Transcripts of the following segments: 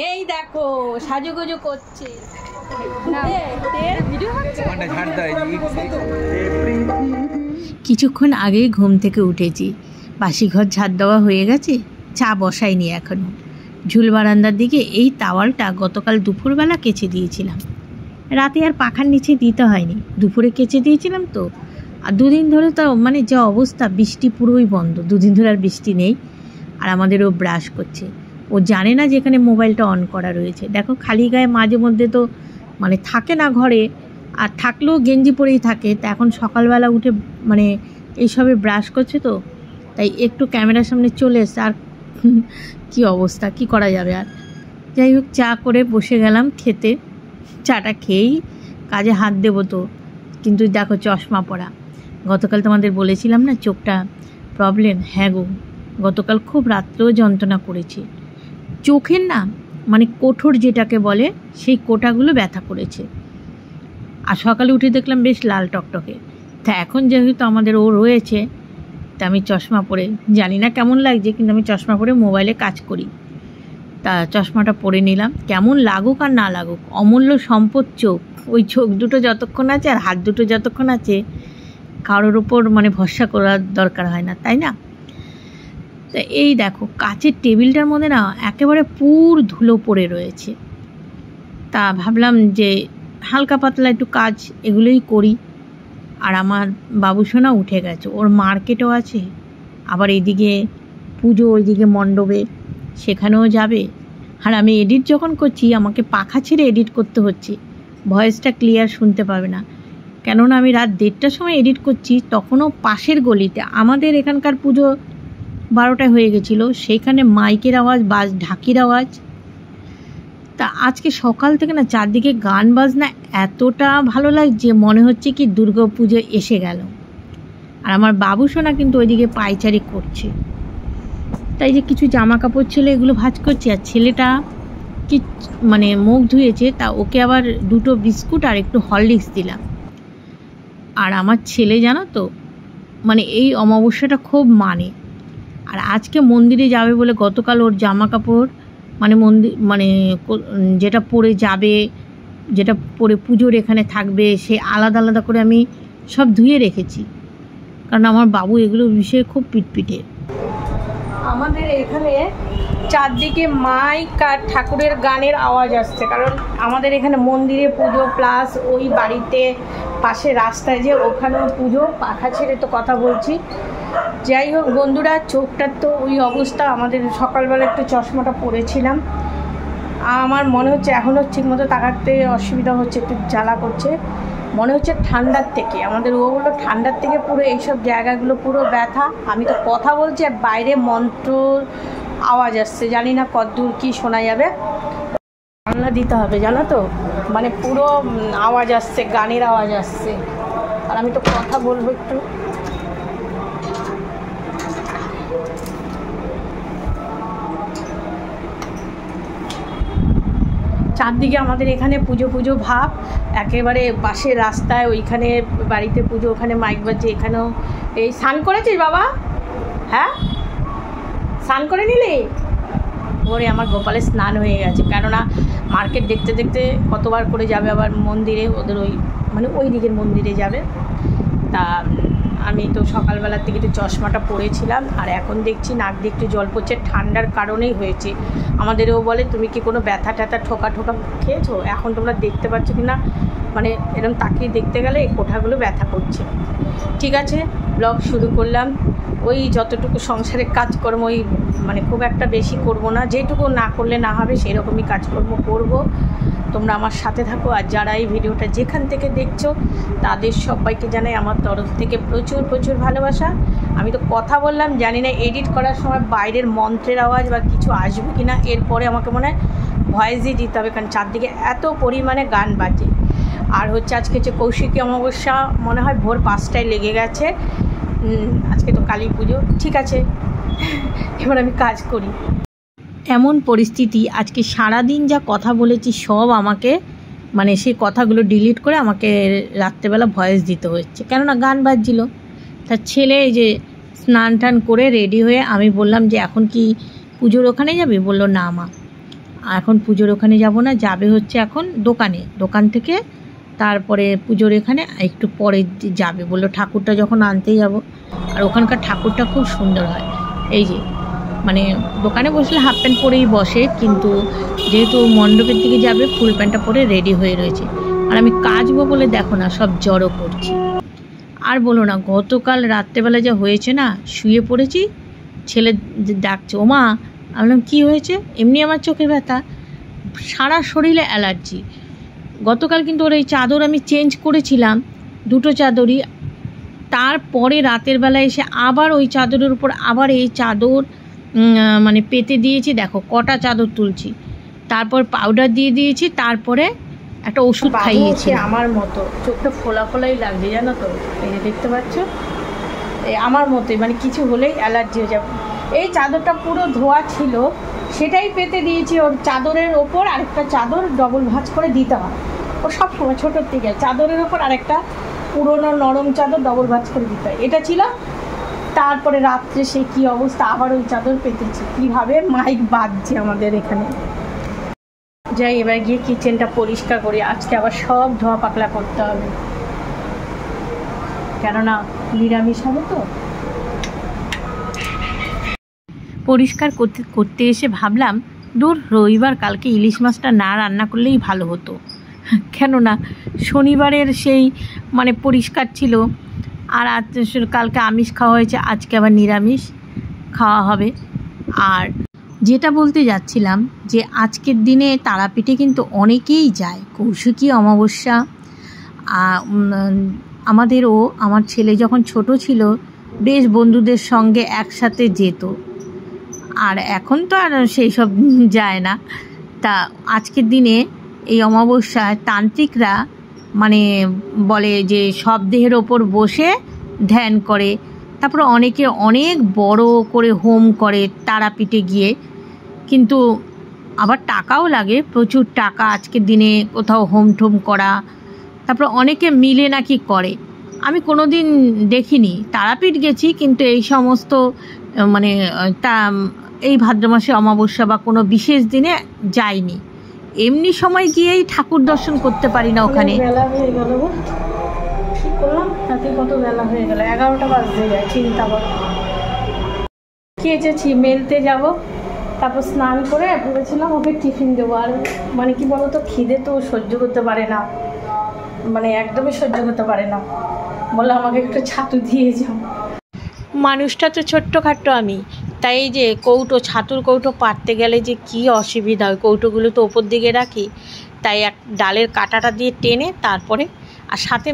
এই দেখো সাজুগুজু করছে। কিছুক্ষণ আগেই ঘুম থেকে উঠেছি, বাসিঘর ঝাড় দেওয়া হয়ে গেছে, চা বসাইনি এখনো। ঝুল বারান্দার দিকে এই তাওয়ালটা গতকাল দুপুরবেলা কেচে দিয়েছিলাম, রাতে আর পাখার নিচে দিতে হয়নি, দুপুরে কেচে দিয়েছিলাম তো। আর দুদিন ধরে তো মানে যা অবস্থা, বৃষ্টি পুরোই বন্ধ, দুদিন ধরে আর বৃষ্টি নেই। আর আমাদেরও ব্রাশ করছে, ও জানে না যে এখানে মোবাইলটা অন করা রয়েছে। দেখো খালি গায়ে মাঝে মধ্যে তো মানে থাকে না ঘরে, আর থাকলেও গেঞ্জি পরেই থাকে। তা এখন সকালবেলা উঠে মানে এইসবে ব্রাশ করছে তো, তাই একটু ক্যামেরার সামনে চলে এসছে। আর কি অবস্থা, কি করা যাবে আর। যাই হোক, চা করে বসে গেলাম খেতে। চাটা খেয়েই কাজে হাত দেবো তো, কিন্তু দেখো চশমা পরা। গতকাল তোমাদের বলেছিলাম না চোখটা প্রবলেম। হ্যাঁ গো, গতকাল খুব রাত্রেও যন্ত্রণা করেছি চোখের, না মানে কোঠর যেটাকে বলে সেই কোটাগুলো ব্যথা করেছে। আর সকালে উঠে দেখলাম বেশ লাল টকটকে। তা এখন যেহেতু আমাদের ও রয়েছে, তা আমি চশমা পরে, জানি না কেমন লাগছে, কিন্তু আমি চশমা পরে মোবাইলে কাজ করি। তা চশমাটা পরে নিলাম। কেমন লাগুক আর না লাগুক, অমূল্য সম্পদ চোখ। ওই চোখ দুটো যতক্ষণ আছে আর হাত দুটো যতক্ষণ আছে, কারোর ওপর মানে ভরসা করার দরকার হয় না, তাই না? তা এই দেখো কাচের টেবিলটার মধ্যে না একেবারে পুর ধুলো পড়ে রয়েছে। তা ভাবলাম যে হালকা পাতলা একটু কাজ এগুলোই করি। আর আমার বাবুসোনা উঠে গেছে, ওর মার্কেটও আছে, আবার এইদিকে পুজো, ওইদিকে মণ্ডপে, সেখানেও যাবে। আর আমি এডিট যখন করছি, আমাকে পাখা ছেড়ে এডিট করতে হচ্ছে, ভয়েসটা ক্লিয়ার শুনতে পাবে না। কেননা আমি রাত 1:30টার সময় এডিট করছি, তখনও পাশের গলিতে, আমাদের এখানকার পুজো 12টায় হয়ে গেছিলো, সেইখানে মাইকের আওয়াজ, ঢাকির আওয়াজ। তা আজকে সকাল থেকে না চারদিকে গান বাজনা এতটা ভালো লাগছে, মনে হচ্ছে কি দুর্গা পুজো এসে গেল। আর আমার বাবুসোনা কিন্তু ওইদিকে পায়চারি করছে। তাই যে কিছু জামা কাপড় ছিল, এগুলো ভাঁজ করছি। আর ছেলেটা কি মানে মুখ ধুয়েছে, তা ওকে আবার 2টো বিস্কুট আর একটু হরলিক্স দিলাম। আর আমার ছেলে জানো তো মানে এই অমাবস্যাটা খুব মানে। আর আজকে মন্দিরে যাবে বলে গতকাল ওর জামা কাপড় মানে মন্দির মানে যেটা পরে যাবে, যেটা পরে পুজোর এখানে থাকবে, সে আলাদা আলাদা করে আমি সব ধুয়ে রেখেছি, কারণ আমার বাবু এগুলো বিষয়ে খুব পিটপিটে। আমাদের এখানে চারদিকে মাইক আর ঠাকুরের গানের আওয়াজ আসছে, কারণ আমাদের এখানে মন্দিরে পুজো, প্লাস ওই বাড়িতে পাশে রাস্তায় যে ওখানেও পুজো। পাখা ছেড়ে তো কথা বলছি। যাই হোক বন্ধুরা, চোখটার তো ওই অবস্থা। আমাদের সকালবেলা একটু চশমাটা পরেছিলাম, আমার মনে হচ্ছে এখনও ঠিকমতো তাকাতে অসুবিধা হচ্ছে, একটু জ্বালা করছে, মনে হচ্ছে ঠান্ডার থেকে। আমাদের ওগুলো ঠান্ডার থেকে পুরো এইসব জায়গাগুলো পুরো ব্যথা। আমি তো কথা বলছি আর বাইরে মন্ত্র আওয়াজ আসছে, জানি না কতদূর কি শোনা যাবে। জানলা দিতে হবে জানো তো, মানে পুরো আওয়াজ আসছে, গানের আওয়াজ আসছে। আর আমি তো কথা বলবো একটু। চারদিকে আমাদের এখানে পুজো পুজো ভাব, একেবারে পাশের রাস্তায় ওইখানে বাড়িতে পুজো, ওখানে মাইক বাজছে, এখানেও। এই স্নান করেছিস বাবা? হ্যাঁ, স্নান করে নিলি? ওরে আমার গোপালের স্নান হয়ে গেছে, কেননা মার্কেট দেখতে দেখতে কতবার করে যাবে আবার মন্দিরে, ওদের ওই মানে ওই দিকের মন্দিরে যাবে। তা আমি তো সকালবেলার থেকে একটু চশমাটা পরেছিলাম, আর এখন দেখছি নাক দিয়ে একটু জল পড়ছে, ঠান্ডার কারণেই হয়েছে। আমাদেরও বলে তুমি কি কোনো ব্যথা ট্যাথা ঠোকা খেয়েছো? এখন তোমরা দেখতে পাচ্ছ কি না, মানে এরকম তাকিয়ে দেখতে গেলে এই কোঠাগুলো ব্যথা করছে। ঠিক আছে, ব্লগ শুরু করলাম। ওই যতটুকু সংসারের কাজকর্ম, ওই মানে খুব একটা বেশি করব না, যেটুকু না করলে না হবে সেরকমই কাজকর্ম করব। তোমরা আমার সাথে থাকো। আর যারা এই ভিডিওটা যেখান থেকে দেখছো, তাদের সবাইকে জানাই আমার তরফ থেকে প্রচুর প্রচুর ভালোবাসা। আমি তো কথা বললাম, জানি না এডিট করার সময় বাইরের মন্ত্রের আওয়াজ বা কিছু আসবে কি না। এরপরে আমাকে মনে হয় ভয়েসই দিতে হবে, কারণ চারদিকে এত পরিমাণে গান বাজে। আর হচ্ছে আজকে হচ্ছে কৌশিকী অমাবস্যা, মনে হয় ভোর 5টায় লেগে গেছে। আজকে তো কালী পুজো। ঠিক আছে, এবার আমি কাজ করি। এমন পরিস্থিতি, আজকে সারাদিন যা কথা বলেছি সব আমাকে মানে সেই কথাগুলো ডিলিট করে আমাকে রাত্রেবেলা ভয়েস দিতে হচ্ছে, কেননা গান বাজছিল। তার ছেলে এই যে স্নান টান করে রেডি হয়ে, আমি বললাম যে এখন কি পুজোর ওখানে যাবি? বললো না মা। এখন পুজোর ওখানে যাব না, যাবে হচ্ছে এখন দোকান থেকে তারপরে পুজোর এখানে একটু পরে যাবে বললো, ঠাকুরটা যখন আনতে যাব। আর ওখানকার ঠাকুরটা খুব সুন্দর হয়। এই যে মানে দোকানে বসলে হাফ প্যান্ট পরেই বসে, কিন্তু যেহেতু মণ্ডপের দিকে যাবে ফুল প্যান্টটা পরে রেডি হয়ে রয়েছে। আর আমি কাচবো বলে দেখো না সব জড়ো করছি। আর বলো না, গতকাল রাত্রেবেলা যা হয়েছে না, শুয়ে পড়েছি, ছেলে ডাকছে ও মা। আমি বললাম কী হয়েছে? এমনি আমার চোখে ব্যথা, সারা শরীরে অ্যালার্জি। গতকাল কিন্তু ওর এই চাদর আমি চেঞ্জ করেছিলাম, দুটো চাদরই। তারপরে রাতের বেলা এসে আবার ওই চাদরের উপর আবার এই চাদর মানে পেতে দিয়েছি। দেখো কটা চাদর তুলছি, তারপর পাউডার দিয়ে দিয়েছি, তারপরে একটা ওষুধ খাইয়েছি। আমার মতো চোখটা ফোলা ফোলাই লাগছে জানো তো, এই যে দেখতে পাচ্ছ, এই আমার মতোই, মানে কিছু হলেই অ্যালার্জি হয়ে যাবে। এই চাদরটা পুরো ধোয়া ছিল, সেটাই পেতে দিয়েছি। ওর চাদরের ওপর আরেকটা চাদর ডবল ভাঁজ করে দিতে হয়, ও সব সময় ছোটোর থেকে চাদরের ওপর আরেকটা পুরোনো নরম চাদর ডবল ভাঁজ করে দিতে হয়, এটা ছিল। তারপরে রাত্রে সে কী অবস্থা, আবার ওই চাদর পেতেছি। কীভাবে মাইক বাজছে আমাদের এখানে। যাই এবার গিয়ে কিচেনটা পরিষ্কার করি, আজকে আবার সব ধোয়া পাকলা করতে হবে, কেননা নিরামিষ হবে তো। পরিষ্কার করতে এসে ভাবলাম দূর, রবিবার, কালকে ইলিশ মাছটা না রান্না করলেই ভালো হতো, কেননা শনিবারের সেই মানে পরিষ্কার ছিল। আর আজ কালকে আমিষ খাওয়া হয়েছে, আজকে আবার নিরামিষ খাওয়া হবে। আর যেটা বলতে যাচ্ছিলাম যে আজকের দিনে তারাপীঠে কিন্তু অনেকেই যায়, কৌশিকী অমাবস্যা। আমাদেরও, আমার ছেলে যখন ছোট ছিল বেশ বন্ধুদের সঙ্গে একসাথে যেত, আর এখন তো আর সেই সব যায় না। তা আজকের দিনে এই অমাবস্যায় তান্ত্রিকরা মানে বলে যে সব দেহের ওপর বসে ধ্যান করে, তারপর অনেকে অনেক বড় করে হোম করে তারাপীঠে গিয়ে, কিন্তু আবার টাকাও লাগে, প্রচুর টাকা আজকের দিনে কোথাও হোম ঠোম করা। তারপর অনেকে মিলে নাকি করে, আমি কোনো দিন দেখিনি। তারাপীঠ গেছি কিন্তু এই সমস্ত মানে এই ভাদ্র মাসে অমাবস্যা বা কোনো বিশেষ দিনে যাইনি। এমনি সময় গিয়েই ঠাকুর দর্শন করতে পারি না ওখানে। বেলা হয়ে গেল, ঠিক করলাম তাতে কত বেলা হয়ে গেল, 11টা বাজতে যায়, চিন্তা করো। খেয়েছি, মেলতে যাব, তারপর স্নান করে ভেবেছিলাম ওকে টিফিন দেবো। আর মানে কি বলতো, খিদে তো সহ্য করতে পারে না, মানে একদমই সহ্য করতে পারে না, বলে আমাকে একটু ছাতু দিয়ে যাও। মানুষটা তো ছোট্টখাট্টো আমি, তাই এই যে ছাতুর কৌটো পাততে গেলে যে কী অসুবিধা হয়, কৌটোগুলো তো ওপর দিকে রাখি, তাই এক ডালের কাঁটাটা দিয়ে টেনে তারপরে, আর সাথে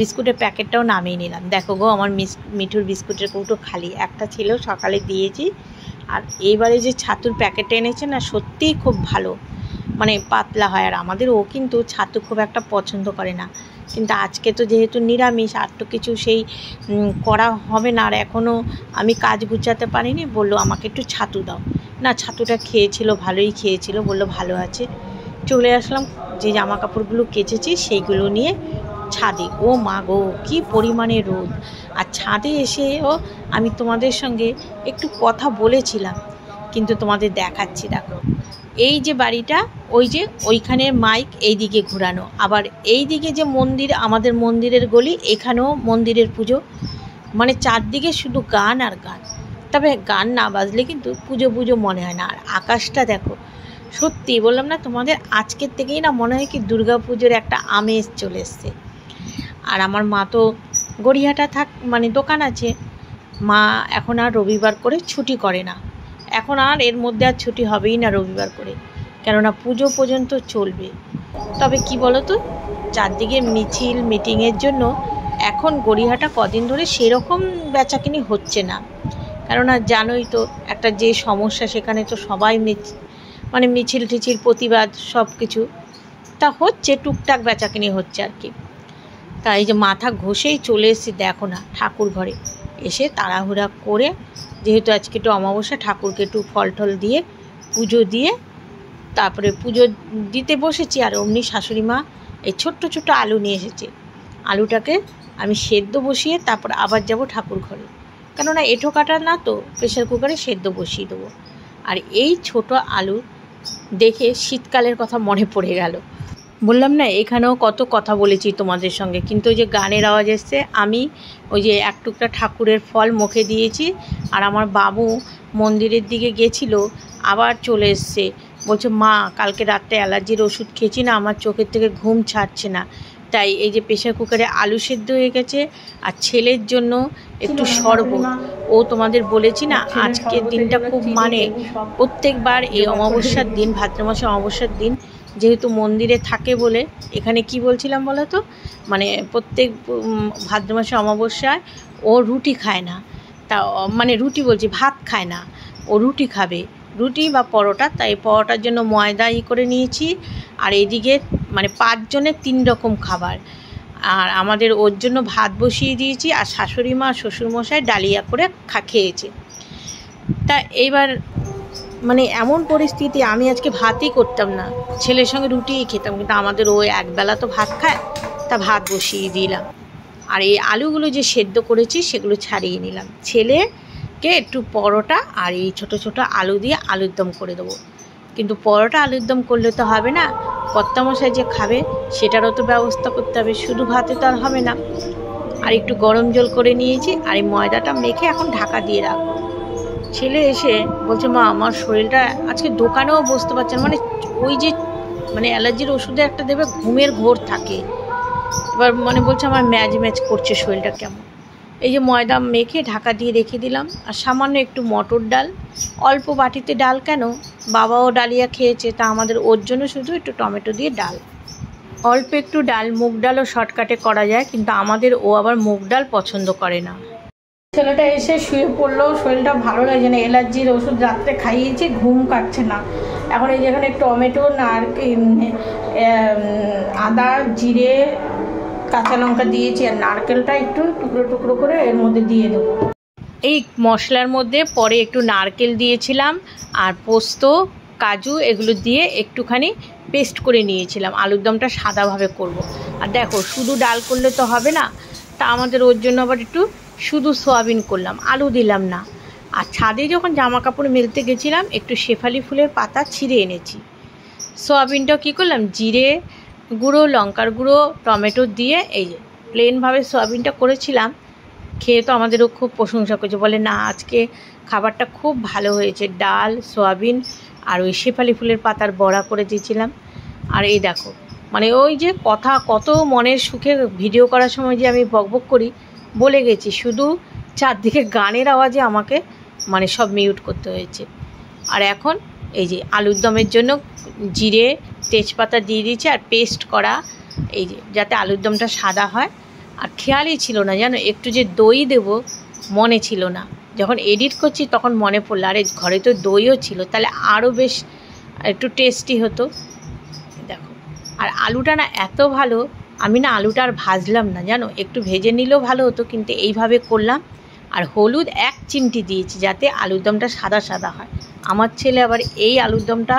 বিস্কুটের প্যাকেটটাও নামিয়ে নিলাম। দেখো গো, আমার মিঠুর বিস্কুটের কৌটো খালি, একটা ছিল সকালে দিয়েছি। আর এইবারে যে ছাতুর প্যাকেটটা এনেছে না, সত্যিই খুব ভালো, মানে পাতলা হয়। আর আমাদের ও কিন্তু ছাতু খুব একটা পছন্দ করে না, কিন্তু আজকে তো যেহেতু নিরামিষ, আর তো কিছু সেই করা হবে না। আর এখনও আমি কাজ গুছাতে পারিনি, বললো আমাকে একটু ছাতু দাও। না, ছাতুটা খেয়েছিল, ভালোই খেয়েছিল, বললো ভালো আছে। চলে আসলাম, যে জামা কাপড়গুলো কেচেছি সেইগুলো নিয়ে ছাদে। ও মা গো, কী পরিমাণে রোদ! আর ছাদে এসেও আমি তোমাদের সঙ্গে একটু কথা বলেছিলাম, কিন্তু তোমাদের দেখাচ্ছি। দেখো এই যে বাড়িটা, ওইখানের মাইক এই দিকে ঘোরানো, আবার এই দিকে যে মন্দির, আমাদের মন্দিরের গলি, এখানেও মন্দিরের পুজো, মানে চারদিকে শুধু গান আর গান। তবে গান না বাজলে কিন্তু পুজো মনে হয় না। আর আকাশটা দেখো, সত্যি বললাম না তোমাদের, আজকের থেকেই না মনে হয় কি দুর্গা পুজোর একটা আমেজ চলে এসছে। আর আমার মা তো গড়িয়াহাটা মানে দোকান আছে, মা এখন আর রবিবার করে ছুটি করে না, এখন আর এর মধ্যে আর ছুটি হবেই না রবিবার করে, কেননা পুজো পর্যন্ত চলবে। তবে কি বলো তো, চারদিকে মিটিংয়ের জন্য এখন গড়িয়াহাটা কদিন ধরে সেরকম বেচাকিনি হচ্ছে না, কেননা জানোই তো একটা যে সমস্যা, সেখানে তো সবাই মানে মিছিল প্রতিবাদ সব কিছু তা হচ্ছে, টুকটাক বেচাকিনি হচ্ছে আর কি। তাই যে মাথা ঘষেই চলে এসেছি, দেখো না ঠাকুর ঘরে এসে তাড়াহুড়া করে, যেহেতু আজকে একটু অমাবস্যা, ঠাকুরকে একটু ফল টল দিয়ে পুজো দিয়ে তারপরে পুজো দিতে বসেছি। আর অমনি শাশুড়ি মা এই ছোট্ট আলু নিয়ে এসেছে, আলুটাকে আমি সেদ্ধ বসিয়ে তারপর আবার যাব ঠাকুর ঘরে, কেননা এঁঠো কাটা না তো, প্রেশার কুকারে সেদ্ধ বসিয়ে দেবো। আর এই ছোট আলুর দেখে শীতকালের কথা মনে পড়ে গেল। বললাম না এখানেও কত কথা বলেছি তোমাদের সঙ্গে, কিন্তু ওই যে গানের আওয়াজ এসছে, আমি ওই যে এক টুকরা ঠাকুরের ফল মুখে দিয়েছি। আর আমার বাবু মন্দিরের দিকে গেছিল, আবার চলে এসছে, বলছে মা কালকে রাত্রে অ্যালার্জির ওষুধ খেয়েছি না, আমার চোখের থেকে ঘুম ছাড়ছে না। তাই এই যে প্রেশার কুকারে আলু সেদ্ধ হয়ে গেছে, আর ছেলের জন্য একটু শরবত। ও তোমাদের বলেছি না আজকের দিনটা খুব মানে প্রত্যেকবার এই অমাবস্যার দিন, ভাদ্র মাসে অমাবস্যার দিন যেহেতু মন্দিরে থাকে বলে, এখানে কি বলছিলাম বলো তো, মানে প্রত্যেক ভাদ্র মাসে অমাবস্যায় ও রুটি খায় না, তা মানে রুটি বলছি ভাত খায় না, ও রুটি খাবে, রুটি বা পরোটা। তাই পরোটার জন্য ময়দা করে নিয়েছি। আর এদিকে মানে 5 জনের 3 রকম খাবার। আর আমাদের ওর জন্য ভাত বসিয়ে দিয়েছি, আর শাশুড়ি মা শ্বশুরমশাই ডালিয়া করে খেয়েছে। তা এইবার মানে এমন পরিস্থিতি, আমি আজকে ভাতই করতাম না, ছেলের সঙ্গে রুটিই খেতাম, কিন্তু আমাদের ও একবেলা তো ভাত খায়, তা ভাত বসিয়ে দিলাম। আর এই আলুগুলো যে সেদ্ধ করেছি সেগুলো ছাড়িয়ে নিলাম। ছেলেকে একটু পরোটা আর এই ছোটো ছোটো আলু দিয়ে আলুর দম করে দেবো। কিন্তু পরোটা আলুর দম করলে তো হবে না, কর্তামশাই যে খাবে সেটারও তো ব্যবস্থা করতে হবে, শুধু ভাতে তো আর হবে না। আর একটু গরম জল করে নিয়েছি, আর এই ময়দাটা মেখে এখন ঢাকা দিয়ে রাখবো। ছেলে এসে বলছে মা আমার শরীরটা আজকে দোকানেও বসতে পারছে না, মানে ওই যে মানে অ্যালার্জির ওষুধে একটা দেবে ঘুমের ঘোর থাকে, এবার মানে বলছে আমার ম্যাচ করছে শরীরটা কেমন। এই যে ময়দা মেখে ঢাকা দিয়ে রেখে দিলাম। আর সামান্য একটু মটর ডাল, অল্প বাটিতে ডাল, কেন বাবাও ডালিয়া খেয়েছে, তা আমাদের ওর জন্য শুধু একটু টমেটো দিয়ে ডাল, অল্প একটু ডাল। মুগ ডালও শর্টকাটে করা যায়, কিন্তু আমাদের ও আবার মুগ ডাল পছন্দ করে না। ছেলেটা এসে শুয়ে পড়লো, শরীরটা ভালো লাগছে না, অ্যালার্জির ওষুধ রাত্রে খাইয়েছি, ঘুম কাটছে না। এখন এই যেখানে টমেটো, আদা, জিরে, কাঁচা লঙ্কা দিয়েছি, আর নারকেলটা একটু টুকরো টুকরো করে এর মধ্যে দিয়ে দেবো। এই মশলার মধ্যে পরে একটু নারকেল দিয়েছিলাম, আর পোস্ত, কাজু এগুলো দিয়ে একটুখানি পেস্ট করে নিয়েছিলাম। আলুর দমটা সাদাভাবে করব। আর দেখো শুধু ডাল করলে তো হবে না, তা আমাদের ওর জন্য আবার একটু শুধু সয়াবিন করলাম, আলু দিলাম না। আর ছাদে যখন জামা কাপড় মেলতে গেছিলাম একটু শেফালি ফুলের পাতা ছিঁড়ে এনেছি। সয়াবিনটাও কী করলাম, জিরে গুঁড়ো, লঙ্কার গুঁড়ো, টমেটো দিয়ে এই যে প্লেনভাবে সয়াবিনটা করেছিলাম। খেয়ে তো আমাদেরও খুব প্রশংসা করছে, বলে না আজকে খাবারটা খুব ভালো হয়েছে, ডাল, সয়াবিন আর ওই শেফালি ফুলের পাতার বড়া করে দিয়েছিলাম। আর এই দেখো মানে ওই যে কথা কত মনের সুখে ভিডিও করার সময় যে আমি বকবক করি বলে গেছি, শুধু চারদিকে গানের আওয়াজে আমাকে মানে সব মিউট করতে হয়েছে। আর এখন এই যে আলুর দমের জন্য জিরে, তেজপাতা দিয়ে দিয়েছি, আর পেস্ট করা, এই যে যাতে আলুর দমটা সাদা হয়। আর খেয়ালই ছিল না জানো, একটু যে দই দেব মনে ছিল না, যখন এডিট করছি তখন মনে পড়লো, আরে ঘরে তো দইও ছিল, তাহলে আরও বেশ একটু টেস্টি হতো। দেখো আর আলুটা না এত ভালো, আমি না আলুটা আর ভাজলাম না জানো, একটু ভেজে নিলেও ভালো হতো, কিন্তু এইভাবে করলাম। আর হলুদ 1 চিমটি দিয়েছি যাতে আলুর দমটা সাদা সাদা হয়। আমার ছেলে আবার এই আলুর দমটা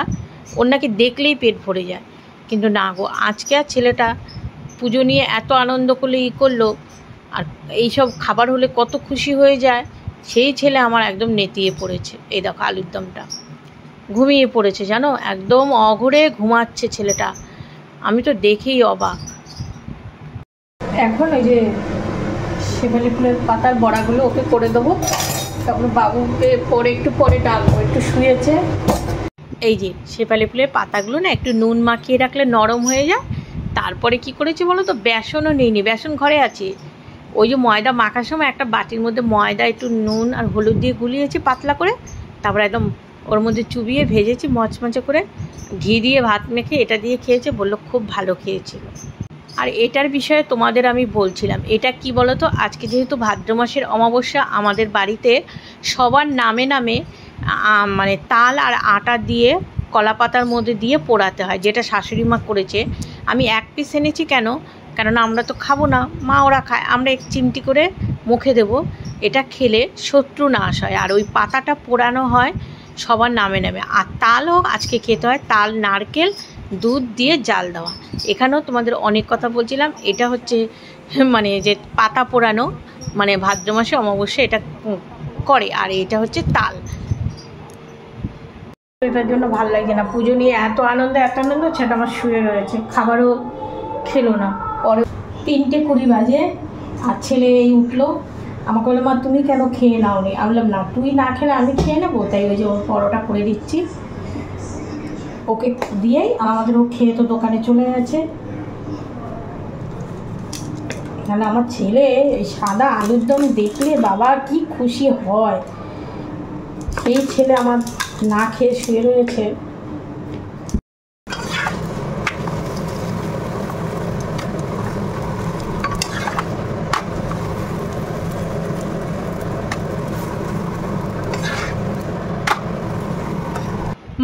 ওর নাকি দেখলেই পেট ভরে যায়, কিন্তু না গো, আজকে আর ছেলেটা পুজো নিয়ে এত আনন্দ করলে করলো, আর এইসব খাবার হলে কত খুশি হয়ে যায়, সেই ছেলে আমার একদম নেতিয়ে পড়েছে। এই দেখো আলুর দমটা ঘুমিয়ে পড়েছে জানো, একদম অঘরে ঘুমাচ্ছে ছেলেটা, আমি তো দেখেই অবাক। এখন ওই যে শেফালি ফুলের পাতার বড়াগুলো ওকে করে দেবো, তারপরে বাবুকে একটু পরে ডালবো, একটু শুয়েছে। এই যে শেফালি ফুলের পাতাগুলো না একটু নুন মাখিয়ে রাখলে নরম হয়ে যায়। তারপরে কি করেছি বলো তো, বেসনও নিইনি, বেসন ঘরে আছে। ওই যে ময়দা মাখার সময় একটা বাটির মধ্যে ময়দা একটু নুন আর হলুদ দিয়ে গুলিয়েছি পাতলা করে, তারপরে একদম ওর মধ্যে চুবিয়ে ভেজেছি মচমচে করে, ঘি দিয়ে ভাত মেখে এটা দিয়ে খেয়েছে, বললো খুব ভালো খেয়েছিল। আর এটার বিষয়ে তোমাদের আমি বলছিলাম, এটা কি বলো তো, আজকে যেহেতু ভাদ্র মাসের অমাবস্যা, আমাদের বাড়িতে সবার নামে নামে মানে তাল আর আটা দিয়ে কলা পাতার মধ্যে দিয়ে পোড়াতে হয়, যেটা শাশুড়ি মা করেছে। আমি 1 পিস এনেছি, কেননা আমরা তো খাবো না, মা ওরা খায়, আমরা 1 চিমটি করে মুখে দেব। এটা খেলে শত্রু নাশ হয়, আর ওই পাতাটা পোড়ানো হয় সবার নামে নামে। আর তালও আজকে খেতে হয়, তাল, নারকেল, দুধ দিয়ে জাল দেওয়া। এখানেও তোমাদের অনেক কথা বলছিলাম, এটা হচ্ছে মানে যে পাতা পোড়ানো, মানে ভাদ্র মাসে অমাবস্যা এটা করে, আর এটা হচ্ছে তাল। এটার জন্য ভালো লাগছে না। পুজো নিয়ে এত আনন্দ সেটা আমার শুয়ে রয়েছে, খাবারও খেলো না। পরে 3:20 বাজে আর ছেলে এই উঠলো, আমাকে বললো মা তুমি কেন খেয়ে নাও নি? আমি বললাম না, তুই না খেলে আমি খেয়ে নেবো। তাই ওই যে ওর পরোটা করে দিচ্ছি, ওকে দিয়েই আমাদের ও খেয়ে তো দোকানে চলে গেছে। তাহলে আমার ছেলে এই সাদা আলুর দম দেখলে বাবা কি খুশি হয়, সেই ছেলে আমার না খেয়ে শুয়ে রয়েছে।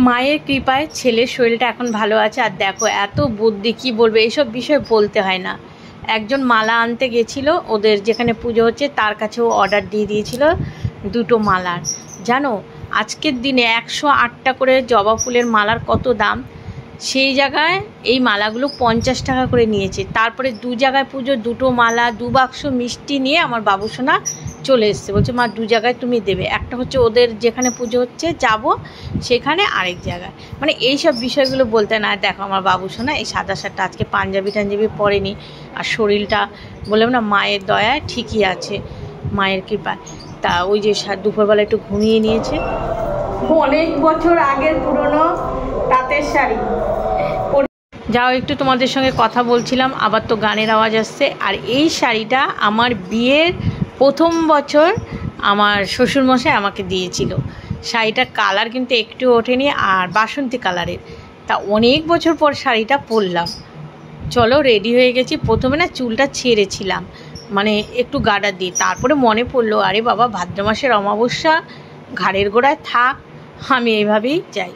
মায়ের কৃপায় ছেলের শরীরটা এখন ভালো আছে। আর দেখো এত বুদ্ধি, কি বলবে, এইসব বিষয় বলতে হয় না। একজন মালা আনতে গেছিলো, ওদের যেখানে পুজো হচ্ছে তার কাছেও অর্ডার দিয়ে দিয়েছিল 2টো মালার। জানো আজকের দিনে 108টা করে জবা ফুলের মালার কত দাম, সেই জায়গায় এই মালাগুলো 50 টাকা করে নিয়েছে। তারপরে 2 জায়গায় পুজো, 2টো মালা, 2 বাক্স মিষ্টি নিয়ে আমার বাবুসোনা চলে এসছে, বলছে মা 2 জায়গায় তুমি দেবে, একটা হচ্ছে ওদের যেখানে পুজো হচ্ছে যাব সেখানে, আরেক জায়গায়। মানে এইসব বিষয়গুলো বলতে না। দেখো আমার বাবুসোনা এই সাদা শার্টটা আজকে পাঞ্জাবি পরেনি, আর শরীরটা বললাম না মায়ের দয়ায় ঠিকই আছে, মায়ের কৃপায়। তা ওই যে দুপুরবেলা একটু ঘুমিয়ে নিয়েছে। অনেক বছর আগের পুরনো তাঁতের শাড়ি। যাও একটু তোমাদের সঙ্গে কথা বলছিলাম, আবার তো গানের আওয়াজ আসছে। আর এই শাড়িটা আমার বিয়ের 1ম বছর আমার শ্বশুরমশাই আমাকে দিয়েছিল। শাড়িটার কালার কিন্তু একটু ওঠেনি, আর বাসন্তী কালারের। তা অনেক বছর পর শাড়িটা পরলাম। চলো রেডি হয়ে গেছি। প্রথমে না চুলটা ছেড়েছিলাম, মানে একটু গার্ডার দিয়ে, তারপরে মনে পড়লো আরে বাবা ভাদ্র মাসের অমাবস্যা, ঘাড়ের গোড়ায় থাক, আমি এইভাবেই যাই।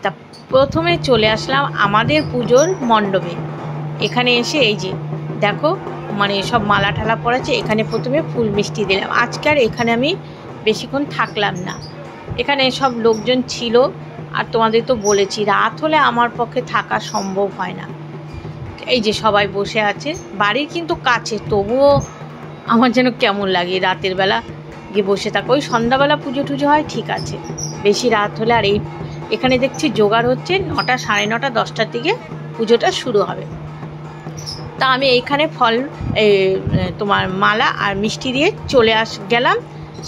তা প্রথমে চলে আসলাম আমাদের পুজোর মণ্ডপে। এখানে এসে এই যে দেখো মানে সব মালা ঠালা পড়েছে, এখানে প্রথমে ফুল মিষ্টি দিলাম। আজকে আর এখানে আমি বেশিক্ষণ থাকলাম না, এখানে সব লোকজন ছিল। আর তোমাদের তো বলেছি রাত হলে আমার পক্ষে থাকা সম্ভব হয় না। এই যে সবাই বসে আছে, বাড়ির কিন্তু কাছে, তবুও আমার যেন কেমন লাগে রাতের বেলা গিয়ে বসে থাকো। ওই সন্ধ্যাবেলা পুজো টুজো হয় ঠিক আছে, বেশি রাত হলে। আর এখানে দেখছি জোগাড় হচ্ছে, 9টা, 9:30, 10টার দিকে পুজোটা শুরু হবে। তা আমি এইখানে ফল তোমার মালা আর মিষ্টি দিয়ে চলে গেলাম।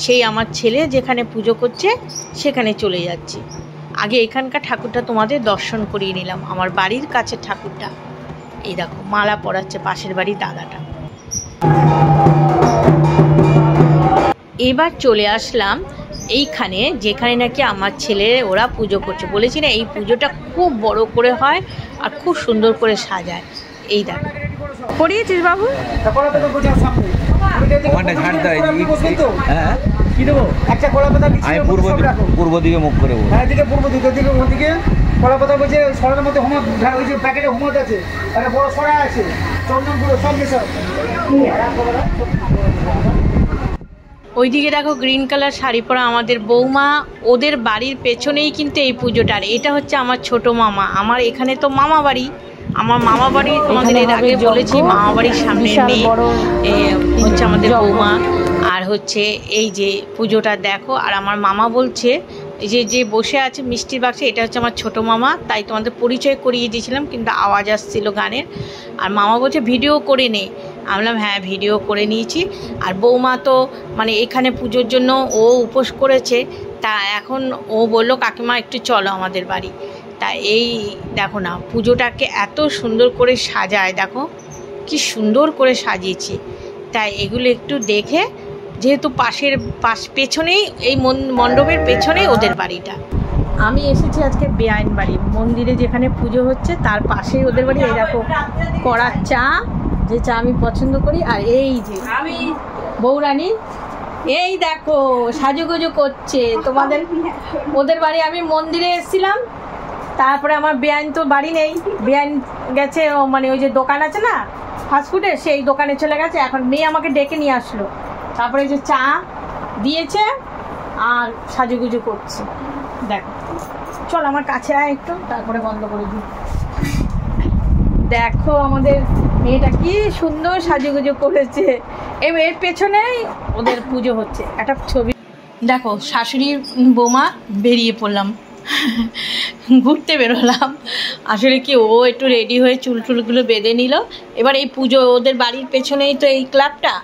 সেই আমার ছেলে যেখানে পুজো করছে সেখানে চলে যাচ্ছি। আগে এখানকার ঠাকুরটা তোমাদের দর্শন করিয়ে নিলাম, আমার বাড়ির কাছে ঠাকুরটা। এই দেখো মালা পরাচ্ছে পাশের বাড়ির দাদাটা। এবার চলে আসলাম এইখানে, যেখানে নাকি আমার ছেলে ওরা পুজো করছে। বলেছি না এই পুজোটা খুব বড় করে হয় আর খুব সুন্দর করে সাজায়। এই দেখো পড়িয়েছিস বাবু, পূর্ব দিকে মুখ করে পূর্ব দিকে কলা পাতা বলছে সরার মধ্যে হোমা, ওই যে প্যাকেটে হোমা আছে, একটা বড় সরা আছে, চন্দন গুঁড়ো সব মেশাও। ওইদিকে দেখো গ্রিন কালার শাড়ি পরা আমাদের বৌমা, ওদের বাড়ির পেছনেই কিন্তু এই পুজোটার। এটা হচ্ছে আমার ছোট মামা। আমার এখানে তো মামা বাড়ি, আমার মামা বাড়ি তোমাদের এর আগে বলেছি, মামা বাড়ির সামনে হচ্ছে আমাদের বৌমা। আর হচ্ছে এই যে পুজোটা দেখো। আর আমার মামা বলছে যে বসে আছে মিষ্টির বাক্সে, এটা হচ্ছে আমার ছোট মামা। তাই তোমাদের পরিচয় করিয়ে দিয়েছিলাম, কিন্তু আওয়াজ আসছিল গানের। আর মামা বলছে ভিডিও করে নে, আমি বললাম হ্যাঁ ভিডিও করে নিয়েছি। আর বৌমা তো মানে এখানে পুজোর জন্য ও উপোস করেছে, তা এখন ও বলল কাকিমা একটু চলো আমাদের বাড়ি। তা এই দেখো না পুজোটাকে এত সুন্দর করে সাজায়, দেখো কি সুন্দর করে সাজিয়েছে। তাই এগুলো একটু দেখে, যেহেতু পেছনেই এই মণ্ডপের পেছনেই ওদের বাড়িটা। আমি এসেছি আজকে বেআইন বাড়ি মন্দিরে, যেখানে পুজো হচ্ছে তার পাশেই ওদের বাড়ি। এই দেখো কড়ার চা, যে চা আমি পছন্দ করি। আর এই যে বৌরানী, এই দেখো সাজুগুজু করছে তোমাদের ওদের বাড়ি। আমি মন্দিরে এসেছিলাম, তারপরে আমার বেআইন তো বাড়ি নেই, বেআইন গেছে মানে ওই যে দোকান আছে না ফাস্টফুডের, সেই দোকানে চলে গেছে। এখন মেয়ে আমাকে ডেকে নিয়ে আসলো, তারপরে যে চা দিয়েছে আর সাজুগুজু করছে। দেখো চল আমার কাছে আয় একটু, তারপরে বন্ধ করে দিই। দেখো আমাদের মেয়েটা কি সুন্দর সাজুগুজু করেছে। এর পেছনেই ওদের পুজো হচ্ছে। একটা ছবি দেখো, শাশুড়ি বৌমা বেরিয়ে পড়লাম ঘুরতে বেরোলাম। আসলে কি, ও একটু রেডি হয়ে চুল টুলগুলো বেঁধে নিল। এবার এই পুজো, ওদের বাড়ির পেছনেই তো এই ক্লাবটা,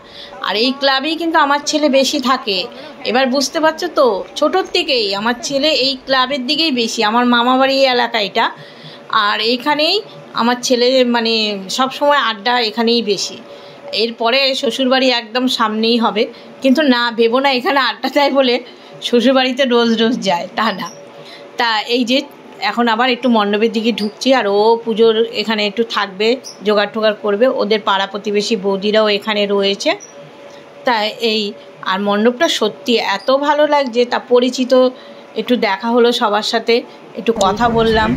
আর এই ক্লাবেই কিন্তু আমার ছেলে বেশি থাকে। এবার বুঝতে পারছো তো, ছোটোর থেকেই আমার ছেলে এই ক্লাবের দিকেই বেশি। আমার মামা বাড়ি এলাকা এটা, আর এইখানেই আমার ছেলে মানে সব সময় আড্ডা এখানেই বেশি। এরপরে শ্বশুরবাড়ি একদম সামনেই হবে, কিন্তু না, ভেবো না এখানে আড্ডা দেয় বলে শ্বশুরবাড়িতে রোজ রোজ যায়, তা না। তা এই যে এখন আবার একটু মণ্ডপের দিকে ঢুকছি, আর ও পুজোর এখানে একটু থাকবে, জোগাড় টোগাড় করবে। ওদের পাড়া প্রতিবেশী বৌদিরাও এখানে রয়েছে। তা এই, আর মণ্ডপটা সত্যি এত ভালো লাগছে, তা পরিচিত একটু দেখা হলো সবার সাথে, একটু কথা বললাম।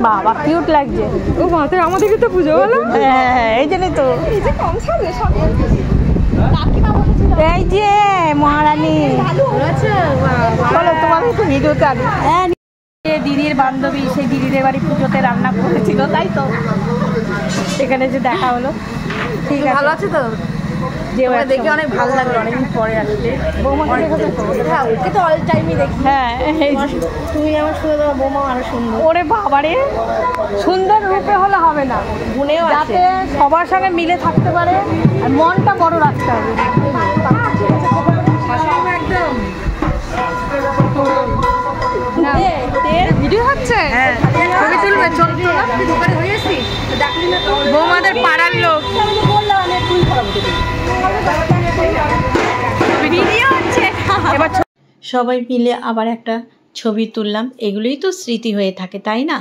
বাবা কিউট লাগছে। ও মাতে আমাদেরকে তো পুজো হলো। হ্যাঁ, এই জন্যই তো। এই যে মহারানী, বলো তোমার একটু ভিডিওতে আগে। হ্যাঁ, দিদির বান্ধবী, সেই দিদিদের বাড়ি পুজোতে রান্না করেছিল, তাই তো এখানে যে দেখা হলো। ঠিক আছে, ভালো আছে তো? যে দেখে অনেক ভালো লাগলো, অনেকদিন পরে আসলে। হ্যাঁ, ওকে তো অল টাইমই দেখি। হ্যাঁ, তুমি আমার সুন্দর, বৌমা আরো সুন্দর। ওরে বাবারে, সুন্দর রূপে হলে হবে না, গুণেও আছে, যাতে সবার সঙ্গে মিলে থাকতে পারে আর মনটা বড় রাখতে হবে। একদম ভিডিও হচ্ছে, ছবি তুলবে, চলতো না? তুই দোকানে হয়ে এসেছিস, ডাকলি না তো? বৌমাদের পাড়ার লোক ভিডিও হচ্ছে। এবার সবাই মিলে আবার একটা ছবি তুললাম। এগুলোই তো স্মৃতি হয়ে থাকে, তাই না?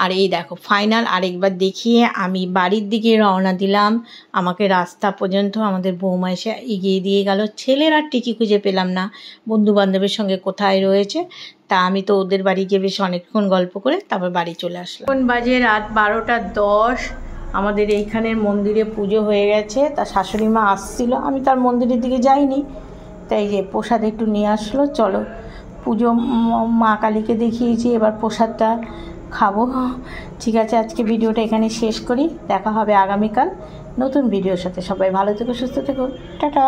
আর এই দেখো ফাইনাল আরেকবার দেখিয়ে আমি বাড়ির দিকে রওনা দিলাম। আমাকে রাস্তা পর্যন্ত আমাদের বৌমা এসে এগিয়ে দিয়ে গেল। ছেলের আর টিকি খুঁজে পেলাম না, বন্ধু বান্ধবের সঙ্গে কোথায় রয়েছে। তা আমি তো ওদের বাড়ি গিয়ে বেশ অনেকক্ষণ গল্প করে তারপর বাড়ি চলে আসলাম। এখন বাজে রাত 12:10। আমাদের এইখানের মন্দিরে পুজো হয়ে গেছে। তা শাশুড়ি মা আসছিল, আমি তার মন্দিরের দিকে যাইনি, তাই যে প্রসাদ একটু নিয়ে আসলো। চলো, পুজো মা কালীকে দেখিয়েছি, এবার প্রসাদটা খাবো। ঠিক আছে, আজকে ভিডিওটা এখানে শেষ করি। দেখা হবে আগামীকাল নতুন ভিডিওর সাথে। সবাই ভালো থেকো, সুস্থ থেকো, টাটা।